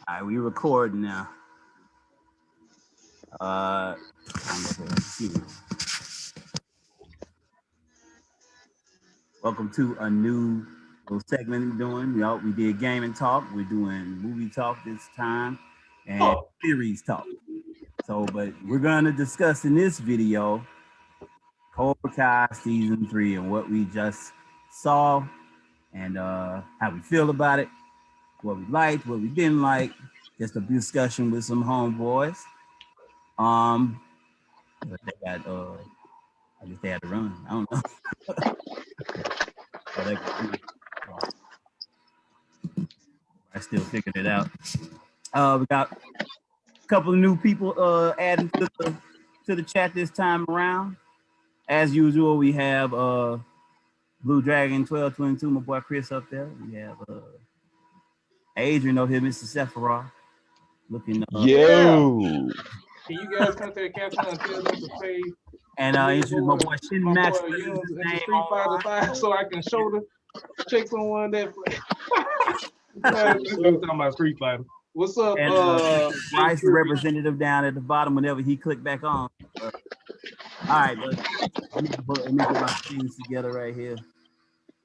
All right, we recording now. Excuse me. Welcome to a new little segment we're doing. We did game and talk. We're doing movie talk this time and series talk. So, but we're gonna discuss in this video Cobra Kai season 3 and what we just saw and how we feel about it, what we liked, what we didn't like. Just a discussion with some homeboys. But they got I guess they had to run. I don't know. I still figured it out. We got a couple of new people adding to the chat this time around. As usual, we have Blue Dragon 1222, my boy Chris up there. We have Adrian over here, Mr. Sephiroth, looking. Yo. Can you guys come to the caption and tell them to say? And introduce my boy Shin Max. Street Fighter 5, so I can shoulder check someone that. I'm talking about Street Fighter. What's up? And Bryce, the representative down at the bottom. Whenever he clicked back on. All right, let me put my things together right here.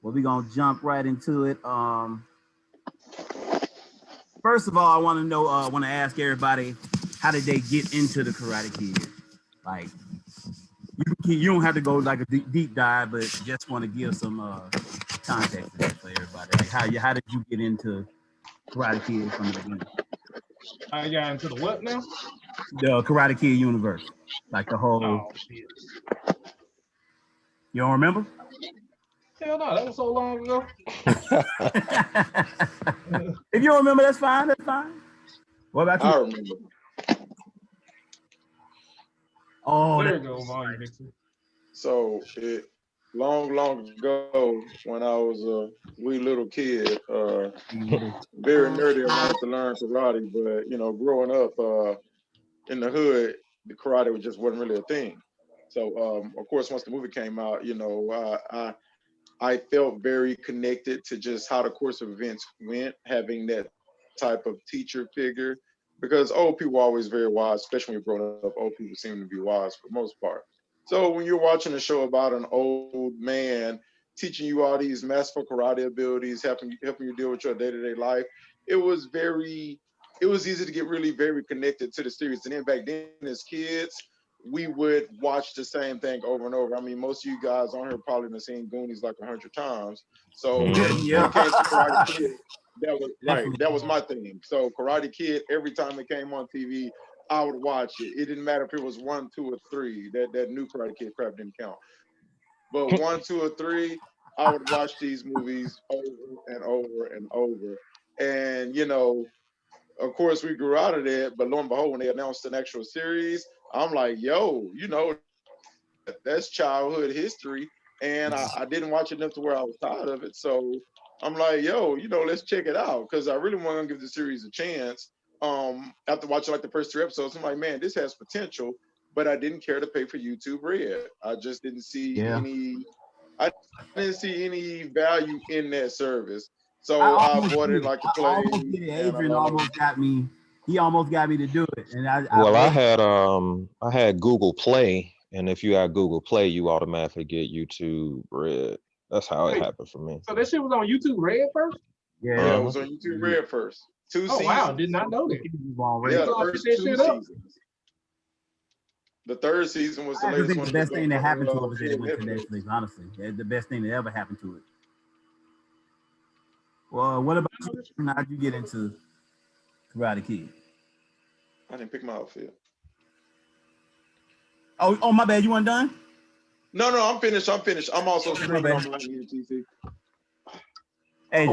Well, we're gonna jump right into it. First of all, I want to know. Want to ask everybody, how did they get into the Karate Kid? Like, you don't have to go like a deep dive, but just want to give some context for everybody. Like, how did you get into Karate Kid from the beginning? I got into the what now? The Karate Kid universe, like the whole. Oh shit! You don't remember? Hell no, that was so long ago. If you don't remember, that's fine. That's fine. What about you? I remember. Oh, there you go, volume mixer. So long ago, when I was a wee little kid, very nerdy, I wanted to learn karate, but growing up in the hood, the karate just wasn't really a thing. So of course, once the movie came out, I felt very connected to just how the course of events went, having that type of teacher figure. Because old people are always very wise, especially when you're growing up. Old people seem to be wise for the most part. So when you're watching a show about an old man teaching you all these masterful karate abilities, helping you deal with your day-to-day life, it was easy to get really very connected to the series. And then back then as kids, we would watch the same thing over and over. I mean, most of you guys on here probably have seen Goonies like 100 times. So yeah. when it came to Karate Kid, that was my thing. So Karate Kid, every time it came on TV, I would watch it. It didn't matter if it was 1, 2, or 3. That new Karate Kid crap didn't count. But 1, 2, or 3, I would watch these movies over and over and over. And of course, we grew out of that. But lo and behold, when they announced an actual series, I'm like, yo, that's childhood history. And I didn't watch it enough to where I was tired of it. So I'm like, yo, let's check it out. Because I really want to give the series a chance. After watching like the first 3 episodes, I'm like, man, this has potential. But I didn't care to pay for YouTube Red. I just didn't see any value in that service. So I bought it like a play. Adrian almost got me. He almost got me to do it. And I had Google Play, and if you have Google Play, you automatically get YouTube Red. That's how it happened for me. So that shit was on YouTube Red first? Yeah, it was on YouTube Red first. 2 seasons. Wow, did not know that. Yeah, the first 2 seasons. The 3rd season was the latest one. The best thing that happened to it was that it went to Netflix, honestly. The best thing that ever happened to it. Well, what about you? How'd you get into Karate Kid? I didn't pick my outfit. Oh, my bad. You weren't done? No, I'm finished. I'm also streaming on my TC. Hey,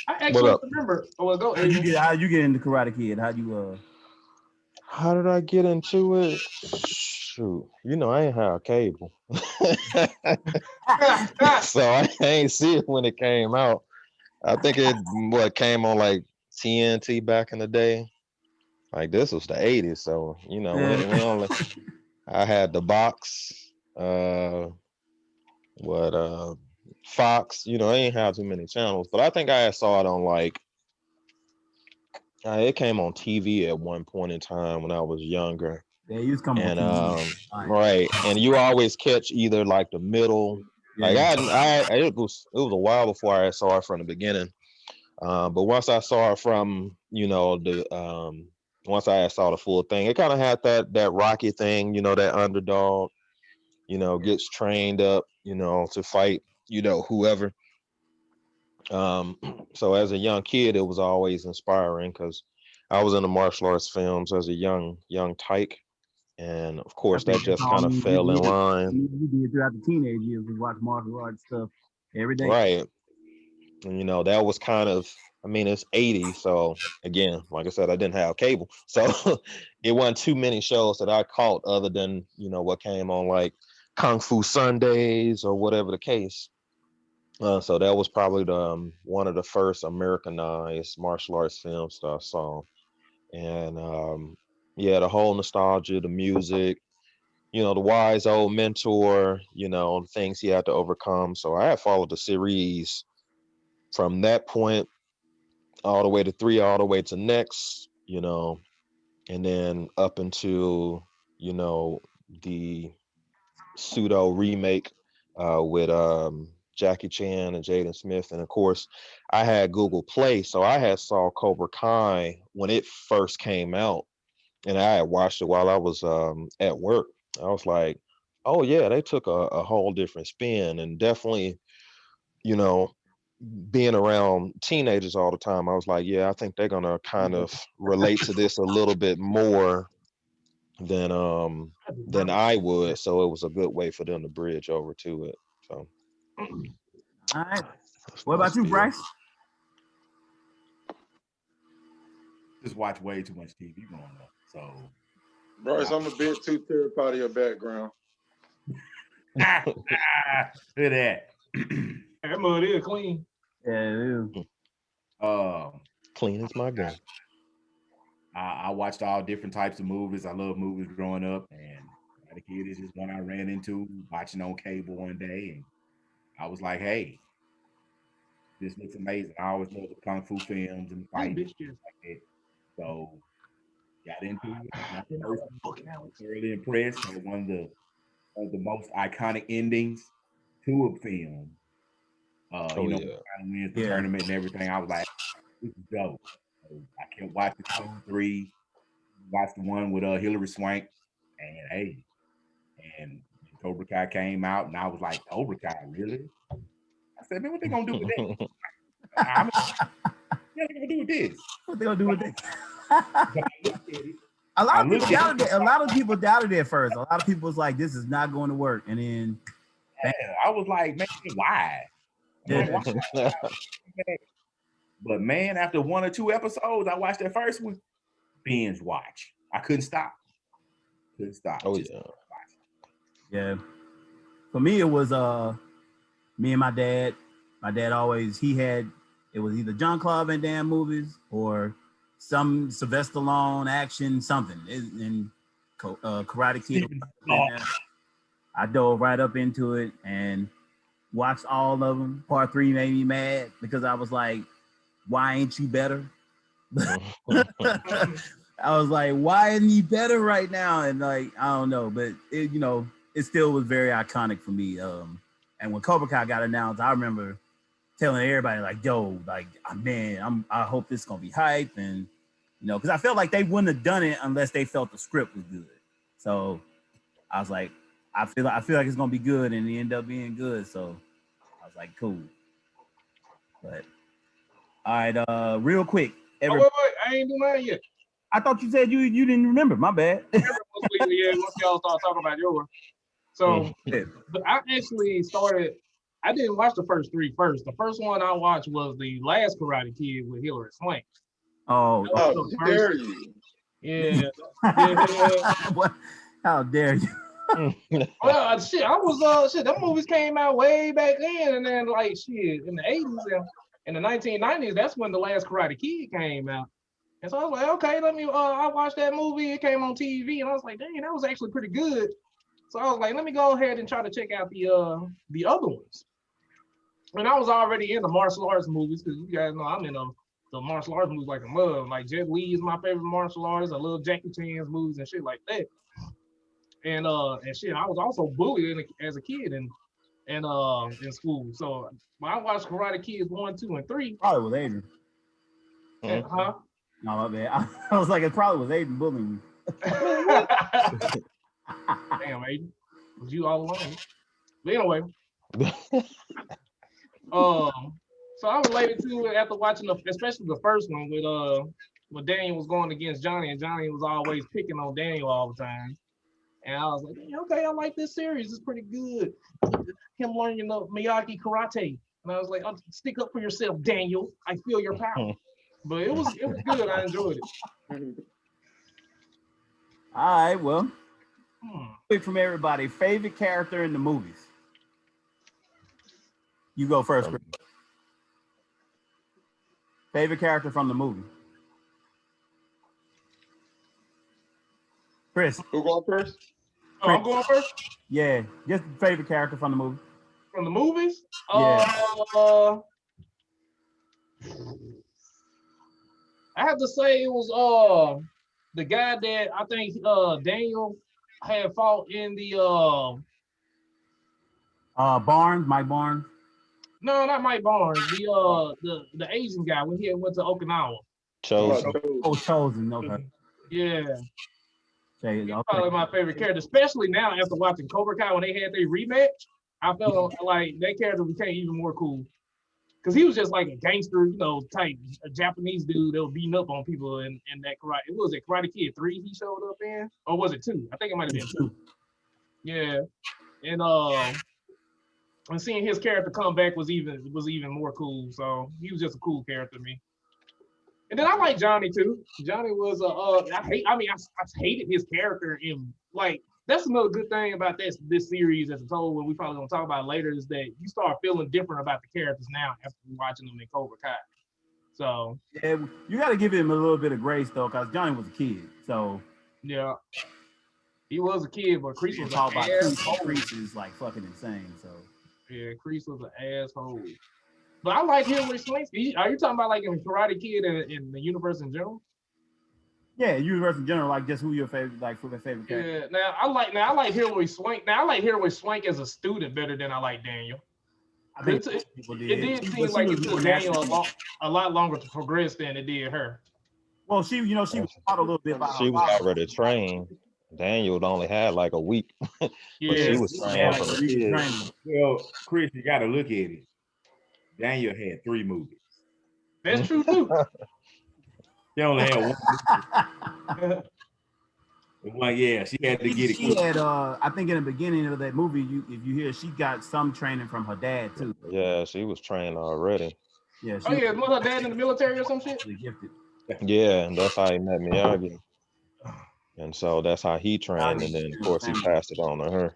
I actually remember. Go. How you get into Karate Kid? How did I get into it? Shoot, I ain't have cable, so I ain't see it when it came out. I think it came on like TNT back in the day. Like this was the 80s, so I had the box, Fox. I ain't have too many channels, but I think I saw it on like It came on TV at one point in time when I was younger. Yeah, he was coming on And TV. All right. right, and you always catch either like the middle. Like Yeah. it was a while before I saw it from the beginning. But once I saw it from, the once I saw the full thing, it kind of had that Rocky thing, that underdog, gets trained up, to fight, whoever. Um, so as a young kid, it was always inspiring because I was in the martial arts films as a young tyke, and of I course think that that's just all kind of fell in line. you did throughout the teenage years was watch martial arts stuff every day. Right. And that was kind of, I mean, it's 80, so again, like I said, I didn't have cable, so it wasn't too many shows that I caught other than what came on like Kung Fu Sundays or whatever the case. So that was probably one of the first Americanized martial arts films that I saw. And yeah, the whole nostalgia, the music, the wise old mentor, the things he had to overcome. So I had followed the series from that point all the way to three, all the way to next, and then up into, the pseudo remake with Jackie Chan and Jaden Smith. And of course, I had Google Play, so I had saw Cobra Kai when it first came out, and I had watched it while I was at work. I was like, oh yeah, they took a whole different spin, and definitely, you know, being around teenagers all the time, I was like, yeah, I think they're gonna kind of relate to this a little bit more than I would. So it was a good way for them to bridge over to it. So All right. that's What my about you, spiel. Bryce? Just watch way too much TV growing up. So Bryce, I'm a bit too terrified of your background. look at that. That mud is clean. Yeah, it is. Clean as my gun. I watched all different types of movies. I love movies growing up, and the kid is just one I ran into watching on cable one day, and I was like, "Hey, this looks amazing." I always loved the kung fu films and fighting and things like that. So got into it. My first movie, I was thoroughly impressed. Had one of the most iconic endings to a film. Oh Kind yeah. of wins the Yeah. tournament and everything. I was like, "This is dope." So I kept watching 2, 3. Watched the one with Hillary Swank, and hey, and Cobra Kai came out, and I was like, Cobra Kai, really? I said, man, what they gonna do with that? I mean, what they gonna do with this? What they gonna do with this? But I looked at it. A lot I of people looked at doubted it. it. A lot of people doubted it at first. A lot of people was like, "This is not going to work," and then Yeah, I was like, man, why? I'm like, why? But man, after 1 or 2 episodes, I watched that first one. Binge watch. I couldn't stop. Couldn't stop. Oh Just yeah. watch. yeah. For me, it was me and my dad. My dad always it was either John Claude Van Damme movies or some Sylvester Stallone action something. And Karate Kid. I dove right up into it and watched all of them. Part 3 made me mad because I was like, "Why ain't you better?" I was like, "Why isn't he better right now?" And like, I don't know, but it still was very iconic for me. And when Cobra Kai got announced, I remember telling everybody like, "Yo, like, man, I hope this is gonna be hype," and because I felt like they wouldn't have done it unless they felt the script was good. So I was like, I feel like it's gonna be good, and it ended up being good. So I was like, cool. But all right, real quick. Wait, I ain't do mine yet. I thought you said you didn't remember. My bad. Once y'all start talking about yours. So but I actually started. I didn't watch the first 3 first. The first one I watched was the last Karate Kid with Hillary Swank. Oh, How dare you? Yeah. What? How dare you? Well, shit, I was shit. Them movies came out way back then, and then like shit in the 80s and in the 1990s. That's when the last Karate Kid came out. And so I was like, okay, let me. I watched that movie. It came on TV, and I was like, dang, that was actually pretty good. So I was like, let me go ahead and try to check out the other ones. And I was already into martial arts movies because you guys know I'm in the martial arts movies like a mug. Like Jet Li is my favorite martial artist. I love Jackie Chan's movies and shit like that. And shit, I was also bullied as a kid in school. So when I watched Karate Kids 1, 2, and 3, Probably was Adrian. huh? No, my bad. I was like, it probably was Adrian bullying you. Damn, Aiden. Was you all alone? But anyway, so I related to it after watching especially the first one when Daniel was going against Johnny, and Johnny was always picking on Daniel all the time. And I was like, okay, I like this series. It's pretty good. Him learning Miyagi karate. And I was like, stick up for yourself, Daniel. I feel your power. But it was good. I enjoyed it. All right, well, quick from everybody. Favorite character in the movies? You go first, Chris. Favorite character from the movie? Chris. Who going first? Oh, I'm going first? Yeah, just favorite character from the movie. From the movies? Yeah. I have to say it was the guy that I think Daniel had fought in the Barnes, Mike Barnes. No, not Mike Barnes. The Asian guy when he had went to Okinawa. Chosen. Oh, Chosen. Okay. Yeah. He's probably my favorite character, especially now after watching Cobra Kai when they had their rematch. I felt like that character became even more cool. Because he was just like a gangster, type a Japanese dude that was beating up on people in that karate. It was a Karate Kid 3 he showed up in? Or was it 2? I think it might have been 2. Yeah. And seeing his character come back was even more cool. So he was just a cool character to me. And then I like Johnny too. Johnny was I hated his character in that's another good thing about this series as a whole. What we probably gonna talk about later is that you start feeling different about the characters now after watching them in Cobra Kai. So yeah, you got to give him a little bit of grace though, because Johnny was a kid. So yeah, he was a kid, but Kreese was talk an about asshole. Kreese is like fucking insane. So yeah, Kreese was an asshole. But I like Hilary Swank. Are you talking about like in Karate Kid in the universe in general? Yeah, universe in general, like just who your favorite favorite character. Yeah, now I like Hilary Swank. Now I like Hilary Swank as a student better than I like Daniel. I think it did seem like it took Daniel a lot longer to progress than it did her. Well, she was taught a little bit by she was already trained. Daniel only had like a week. But she was trained from the kid. Well, Chris, you got to look at it. Daniel had 3 movies. That's true too. She only had 1 movie. Yeah, she had to get it. She had, I think in the beginning of that movie, if you hear, she got some training from her dad too. Yeah, she was trained already. Yeah. Was her dad in the military or some shit? Gifted. Yeah, and that's how he met Miyagi. And so that's how he trained, and then of course he passed it on to her.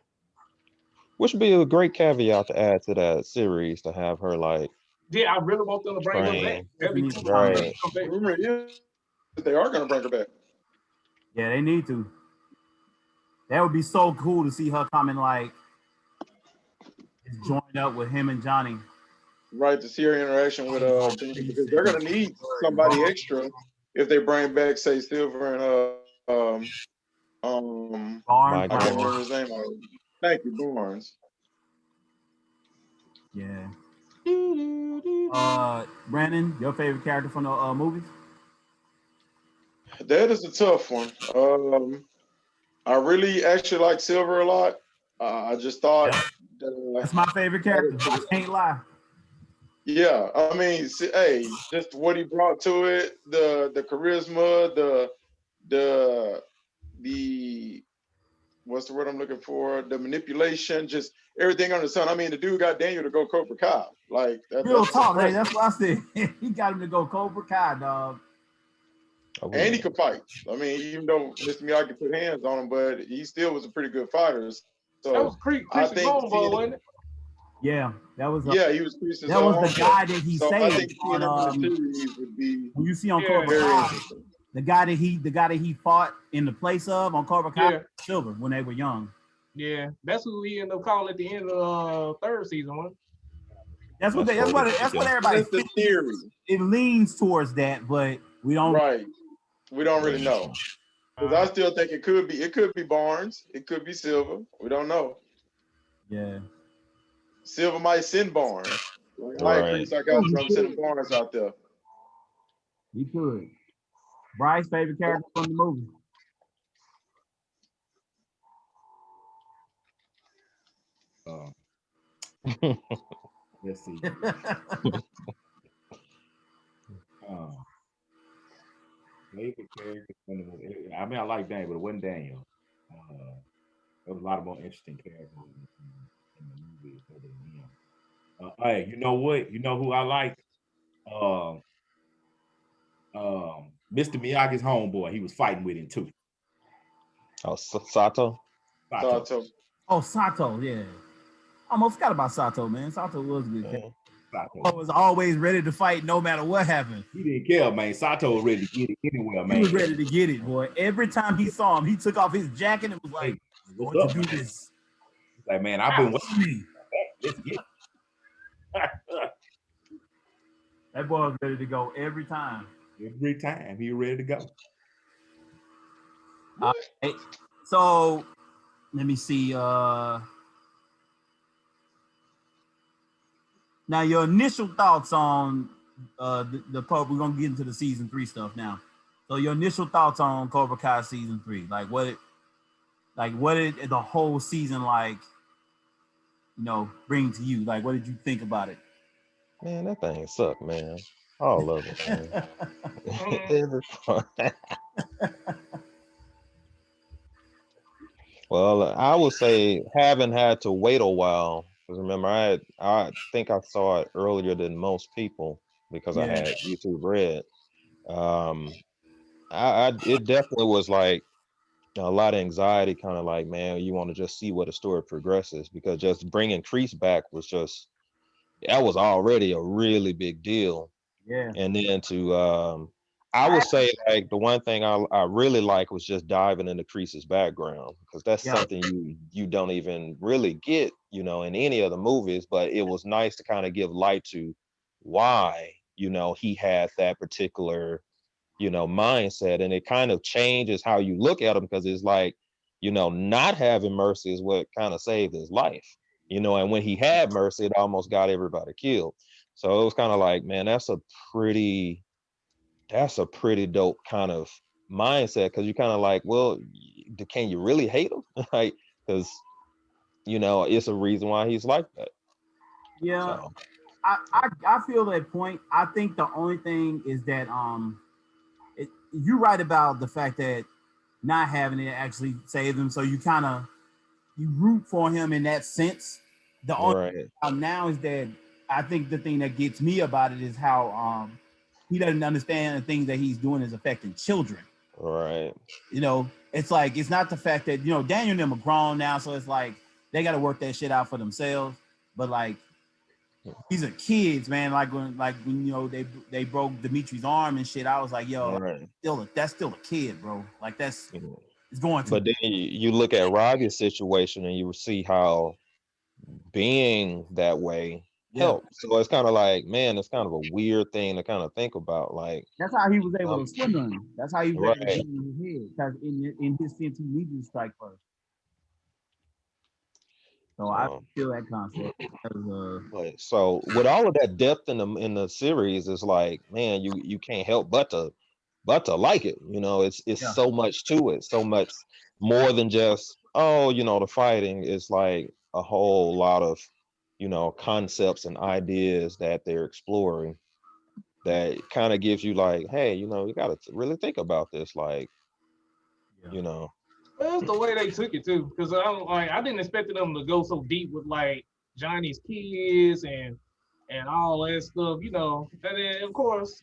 Which would be a great caveat to add to that series to have her like. Yeah, I really want them to bring her back. That'd be cool. Right. Rumor is they are going to bring her back. Yeah, they need to. That would be so cool to see her coming like joined up with him and Johnny. Right, to see her interaction with because they're going to need somebody extra if they bring back, say, Silver and Barnes. I can't remember his name. Thank you, Barnes. Yeah. Brandon, your favorite character from the movies? That is a tough one. I really actually like Silver a lot. I just thought that's my favorite character. I can't lie. Yeah, I mean, hey, just what he brought to it, the charisma, the what's the word I'm looking for? The manipulation, just everything under the sun. I mean, the dude got Daniel to go Cobra Kai. Like real talk, hey, that's what I said. He got him to go Cobra Kai, dog. And he could fight. I mean, even though Mr. Miyagi put hands on him, but he still was a pretty good fighter. So that was I think wasn't it? Yeah, that was. He was Kreese's that was the guy that he saved. I think on, would be when you see on Cobra Kai, the guy that he fought in the place of on Cobra Kai, Silver, when they were young. Yeah, that's who he ended up calling at the end of the 3rd season, one. That's what everybody That's the thinks. theory. It leans towards that, but we don't. Right. We don't really know. Because I still think it could be Barnes. It could be Silver. We don't know. Yeah. Silver might send Barnes. Like, all right, Right. Chris, I got you. I'm sending Barnes out there. He could. Bryce's favorite character from the movie. Let's see. Favorite character from the movie. I mean, I like Daniel, but it wasn't Daniel. There was a lot of more interesting characters in the movie other than him. Hey, you know what? You know who I like? Um, Mr. Miyagi's homeboy. He was fighting with him too. Oh, Sato. Sato. Oh, Sato, yeah. Almost forgot about Sato, man. Sato was good. Yeah. Sato was always ready to fight no matter what happened. He didn't care, man. Sato was ready to get it anywhere, man. He was ready to get it, boy. Every time he saw him, he took off his jacket and was like, Hey, what's going up, to do man? this. He's like, man, I've been waiting. Let's get it. That boy was ready to go every time. Every time he ready to go. So let me see. Now your initial thoughts on the Cobra. We're gonna get into the season 3 stuff now. So your initial thoughts on Cobra Kai season 3, what did the whole season bring to you? Like, what did you think about it? Man, that thing sucked, man. All of it, man. Every part. Well, I would say having had to wait a while, because remember, I think I saw it earlier than most people because I had YouTube Red. It definitely was like a lot of anxiety, kind of like, man, you want to just see what the story progresses, because just bringing Kreese back was just, that was already a really big deal. Yeah. And then I would say like the one thing I really like was just diving into Kreese's background, because that's something you don't even really get, in any of the movies, but it was nice to kind of give light to why, he had that particular, mindset, and it kind of changes how you look at him, because it's like, not having mercy is what kind of saved his life, and when he had mercy, it almost got everybody killed. So it was kind of like, man, that's a pretty dope kind of mindset, because you're kind of like, well, can you really hate him? Like, because it's a reason why he's like that. Yeah. So. I feel that point. I think the only thing is that you're right about the fact that not having it actually saved him. So you root for him in that sense. The only thing now is that I think the thing that gets me about it is how he doesn't understand the things that he's doing is affecting children. Right. It's like, it's not the fact that, Daniel and them are grown now, so it's like they got to work that shit out for themselves. But like, these are kids, man. Like when they broke Dimitri's arm and shit, I was like, yo, that's still a kid, bro. Like it's going to. But then you look at Robbie's situation and you see how being that way helped. So it's kind of like, man, it's kind of a weird thing to kind of think about. Like, that's how he was able to swim on. That's how he was able to get in his head, because in his sense, he needed to strike first. So I feel that concept. So with all of that depth in the series, it's like, man, you can't help but to like it. It's so much to it, so much more than just the fighting. It's like a whole lot of concepts and ideas that they're exploring that kind of gives you like, hey, you got to really think about this, like, That's the way they took it too, because I didn't expect them to go so deep with like Johnny's kids and all that stuff, And then of course,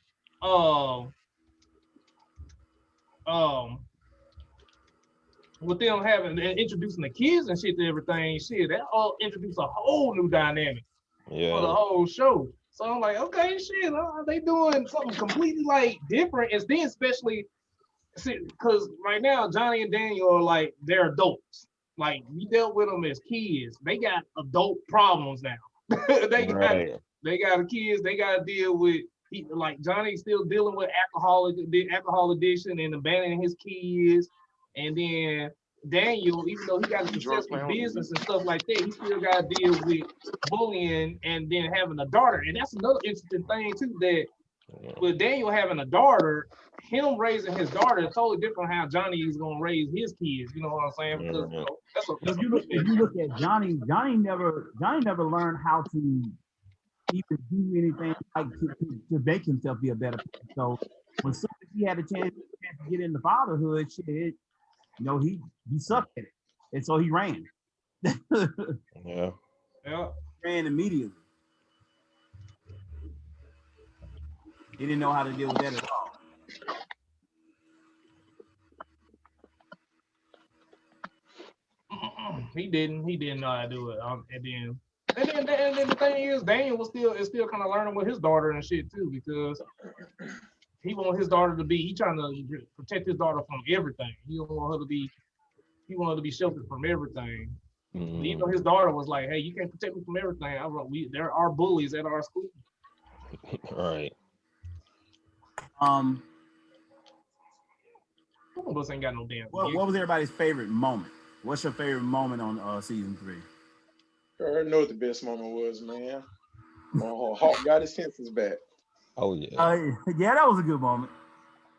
with them having and introducing the kids and shit to everything, that all introduced a whole new dynamic for the whole show. So I'm like, okay, shit, they doing something completely like different, and then especially. Because right now Johnny and Daniel are like, they're adults. Like, we dealt with them as kids. They got adult problems now. They got They got the kids. They got to deal with like Johnny's still dealing with alcohol addiction and abandoning his kids, and then Daniel, even though he got a successful business and stuff like that, he still got to deal with bullying and then having a daughter. And that's another interesting thing too, that with Daniel having a daughter, him raising his daughter is totally different how Johnny is gonna raise his kids. You know what I'm saying? Because if you look at Johnny never learned how to even do anything like to make himself be a better person. So when soon as he had a chance to get into fatherhood, shit, you know, he sucked at it, and so he ran. Yeah. Ran immediately. He didn't know how to deal with that at all. He didn't know how to do it. And then the thing is, Daniel is still kind of learning with his daughter and shit too, because he want his daughter to be. He trying to protect his daughter from everything. He don't want her to be. He want her to be sheltered from everything. Even though his daughter was like, "Hey, you can't protect me from everything." There are bullies at our school. Right. Some of us ain't got no damn. What was everybody's favorite moment? What's your favorite moment on season 3? I already know what the best moment was, man. Hawk got his senses back. Oh yeah. Yeah, that was a good moment.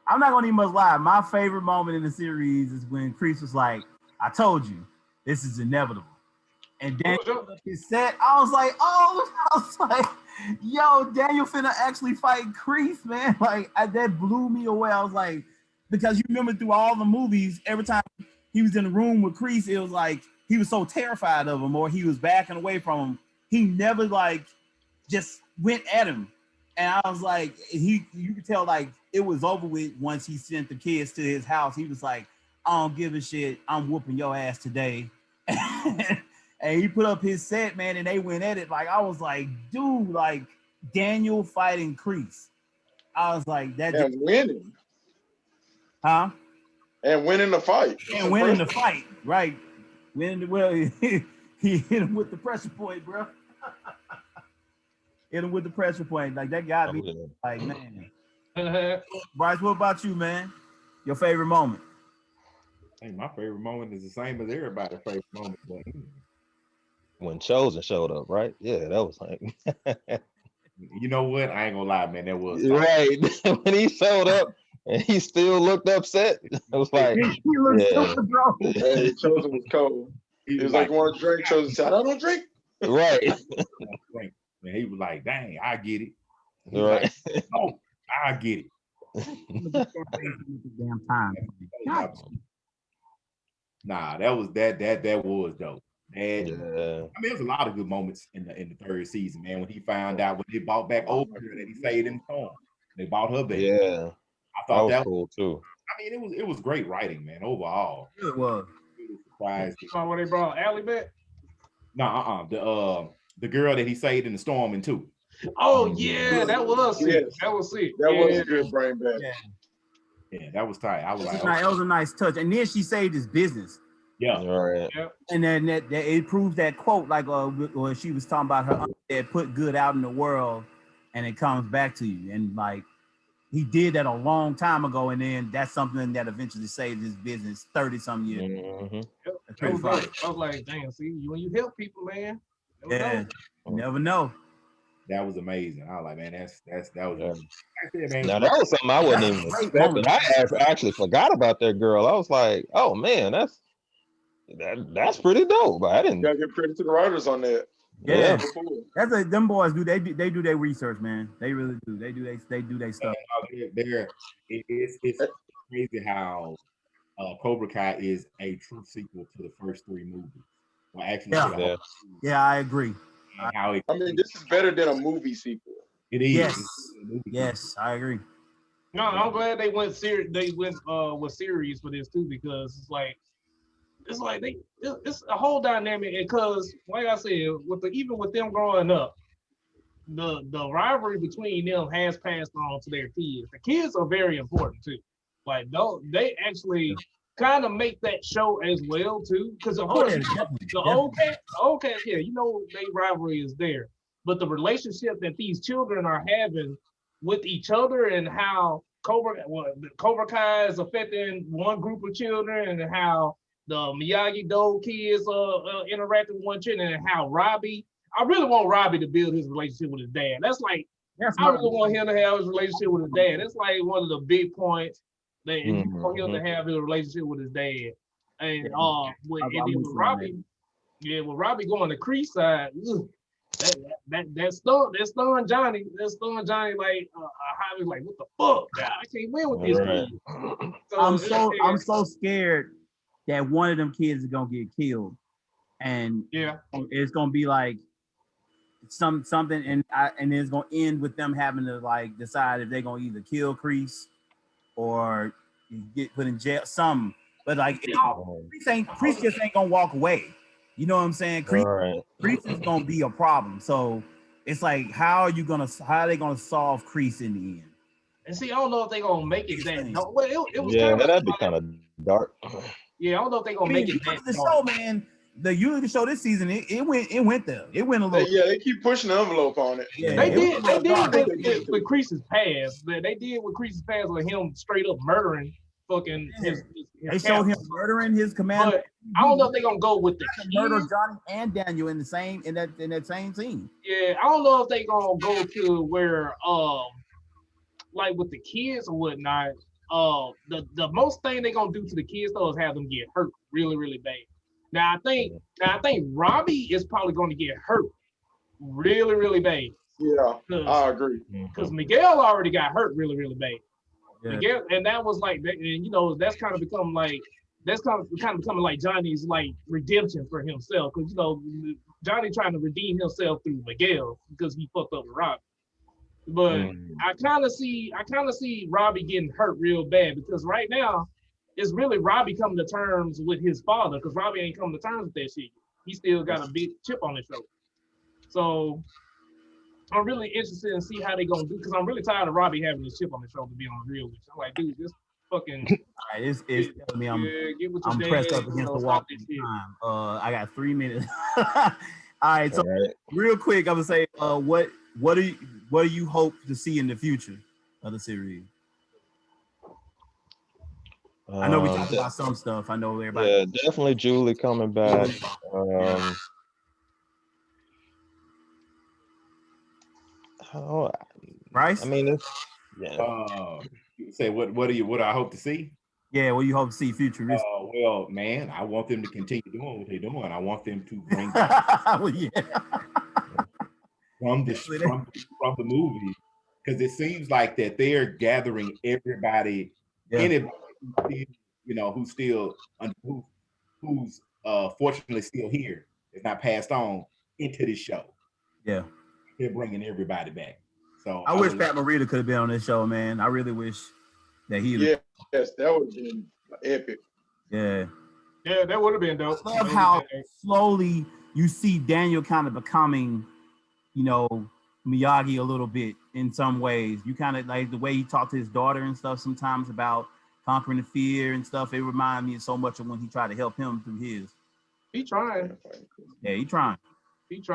I'm not gonna even much lie. My favorite moment in the series is when Kreese was like, "I told you, this is inevitable." And Daniel said, I was like, yo, Daniel finna actually fight Kreese, man. Like that blew me away. I was like, because you remember through all the movies, every time he was in the room with Kreese, it was like he was so terrified of him, or he was backing away from him. He never like just went at him. And I was like, you could tell like it was over with once he sent the kids to his house. He was like, I don't give a shit. I'm whooping your ass today. And he put up his set, man, and they went at it. Like I was like, dude, like Daniel fighting Kreese. I was like, that and winning. Huh? And winning the fight. And winning the fight, right? He hit him with the pressure point, bro. Hit him with the pressure point. Like that got me. Like, man. Bryce, what about you, man? Your favorite moment? I think my favorite moment is the same as everybody's favorite moment. When Chosen showed up, right? Yeah, that was like. You know what? I ain't gonna lie, man. That was right. When he showed up and he still looked upset, I was like, he looked stupid, bro. Hey, Chosen was cold. He was like, "Want to drink?" Chosen said, "I don't drink." Right. And he was like, "Dang, I get it." He right. Like, oh, I get it. Damn time. Nah, that was dope. Yeah. I mean, there's a lot of good moments in the third season, man. When he found out when they bought back over that he stayed in the storm, they bought her back. Yeah, I thought that was cool too. I mean, it was great writing, man. Overall, it was. Surprised. When they brought Allie back? Nah, the girl that he saved in the storm in 2. Oh yeah, that was sick. Yes. That was sick. That was a good brain back. Yeah, that was tight. I was like, that was a nice touch. And then she saved his business. Yeah. Right. And then that it proves that quote, like when she was talking about her that put good out in the world and it comes back to you. And like he did that a long time ago, and then that's something that eventually saved his business 30-some years. Mm-hmm. That's pretty funny. I was like, damn, see, when you help people, man. You never know. That was amazing. I was like, man, that was now that was something I wasn't even expecting. I actually forgot about that girl. I was like, oh man, that's pretty dope. I didn't. You gotta give credit to the writers on that. Yeah, that's like them boys do. They do their research, man. They really do. They do their stuff. It's crazy how Cobra Kai is a true sequel to the first 3 movies. Well, actually, yeah, I agree. I mean, this is better than a movie sequel. It is. Yes, I agree. No, I'm glad they went with series for this too, because it's like it's a whole dynamic. Because like I said, even with them growing up, the rivalry between them has passed on to their kids. The kids are very important too. Like they actually kind of make that show as well too. Because of course the old cats, yeah, you know, their rivalry is there. but the relationship that these children are having with each other and how Cobra Kai is affecting one group of children and how the Miyagi-Do kids interacting with one child and how Robbie, I really want Robbie to build his relationship with his dad. I really want him to have his relationship with his dad. That's like one of the big points that you want him to have his relationship with his dad. And with Robbie, with Robbie going to Crease side, that stun Johnny like Javi's like, what the fuck? I can't win with this kid. So I'm so scared that one of them kids is gonna get killed, and it's gonna be like something, and it's gonna end with them having to like decide if they're gonna either kill Crease or get put in jail. Some, but like Crease just ain't gonna walk away. You know what I'm saying? Crease is gonna be a problem. So it's like, how are they gonna solve Crease in the end? And see, I don't know if they're gonna make it that. No, well, it was that'd be kind of dark. Yeah, I don't know if they're gonna make it that. The show, man. The show this season, it went there. It went a little. Yeah, they keep pushing the envelope on it. Yeah, they did with Crease's past. They did with Crease's past with him straight up murdering fucking his they showed him murdering his commander. But I don't know if they're gonna go with the murder Johnny and Daniel in that same scene. Yeah, I don't know if they're gonna go to where like with the kids or whatnot. The most thing they're gonna do to the kids though is have them get hurt really, really bad. Now I think Robbie is probably going to get hurt really, really bad. Yeah, I agree. Because Miguel already got hurt really, really bad. Yeah. Miguel, and that was like, and that's kind of becoming like Johnny's like redemption for himself. Because Johnny trying to redeem himself through Miguel because he fucked up with Robbie. But I kind of see Robbie getting hurt real bad because right now, it's really Robbie coming to terms with his father because Robbie ain't coming to terms with that shit. He still got a big chip on his shoulder. So I'm really interested in see how they gonna do because I'm really tired of Robbie having this chip on his shoulder. To be on the real with you, I'm like, dude, just fucking. All right, it's telling me I'm pressed up against the wall. I got 3 minutes. All right, so real quick, I'm gonna say, what do you hope to see in the future of the series? I know we talked about some stuff. I know everybody. Yeah, definitely Julie coming back. Bryce? I mean, say what do I hope to see? Yeah, what do you hope to see futuristic? Well, man, I want them to continue doing what they're doing. I want them to bring from the movie because it seems like that they're gathering everybody, anybody who's fortunately still here, is not passed on into this show. Yeah, they're bringing everybody back. So I wish Pat Morita could have been on this show, man. I really wish that he. Yes, that would have been epic. Yeah, that would have been dope. I love how slowly you see Daniel kind of becoming, Miyagi a little bit in some ways. You kind of like the way he talked to his daughter and stuff sometimes about conquering the fear and stuff. It reminded me so much of when he tried to help him through his. He trying. Yeah, he trying. He's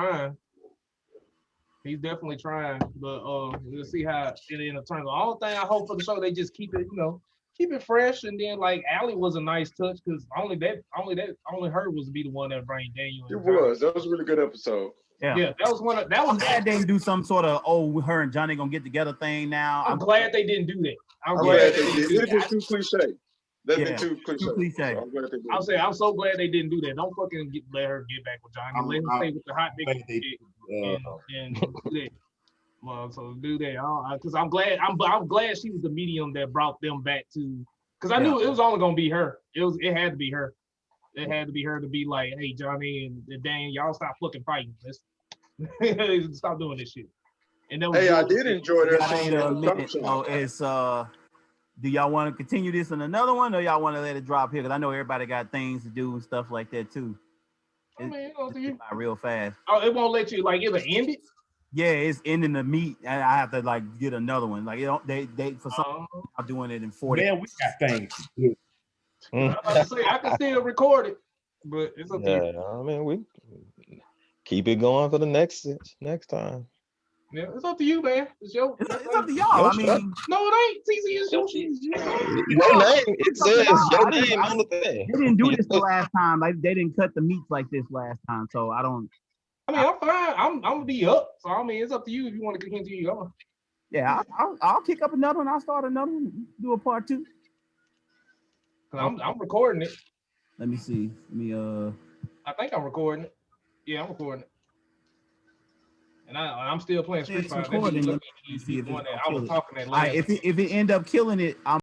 definitely trying. But we'll see how it turns out. The only thing I hope for the show, they just keep it fresh. And then like Allie was a nice touch because only her was to be the one that bring Daniel. That was a really good episode. Yeah, that was one of that was. I'm glad they didn't do some sort of her and Johnny gonna get together thing now. I'm glad they didn't do that. I'm glad they didn't. It'd been too cliche. That'd been too cliche. I'm so glad they didn't do that. Don't fucking let her get back with Johnny. Let her stay with the hot big and do that. Well, so do that. Because I'm glad she was the medium that brought them back to. Because I knew it was only gonna be her. It had to be her. It had to be her to be like, hey, Johnny and Dan, y'all stop fucking fighting. Let's stop doing this shit. And that was I did enjoy that scene. Do y'all want to continue this in another one, or y'all want to let it drop here? Because I know everybody got things to do and stuff like that too. It's real fast. Oh, it won't let you it'll end it. Yeah, it's ending the meet, and I have to get another one. Like they for some are doing it in 40. Man, we got things to do. I can still record it, but it's okay. Yeah, I mean, we keep it going for the next time. Yeah, it's up to you, man. It's It's up to y'all. I mean, no, it ain't. TC, it's your shit. Your name, it It's up to says y'all. your name on the thing. they didn't do this the last time. Like they didn't cut the meats like this last time. So I don't. I mean, I'm fine. I'm gonna be up. So I mean, it's up to you if you want to continue going. Yeah, I'll kick up another one. I'll start another one. Do a part 2. Cause I'm recording it. Let me see. Let me I think I'm recording it. Yeah, I'm recording it. And I'm still playing Street It's Fighter. recording. That Let dude me see if one it's that gonna I was kill it. talking that All right, last. if it end up killing it, I'm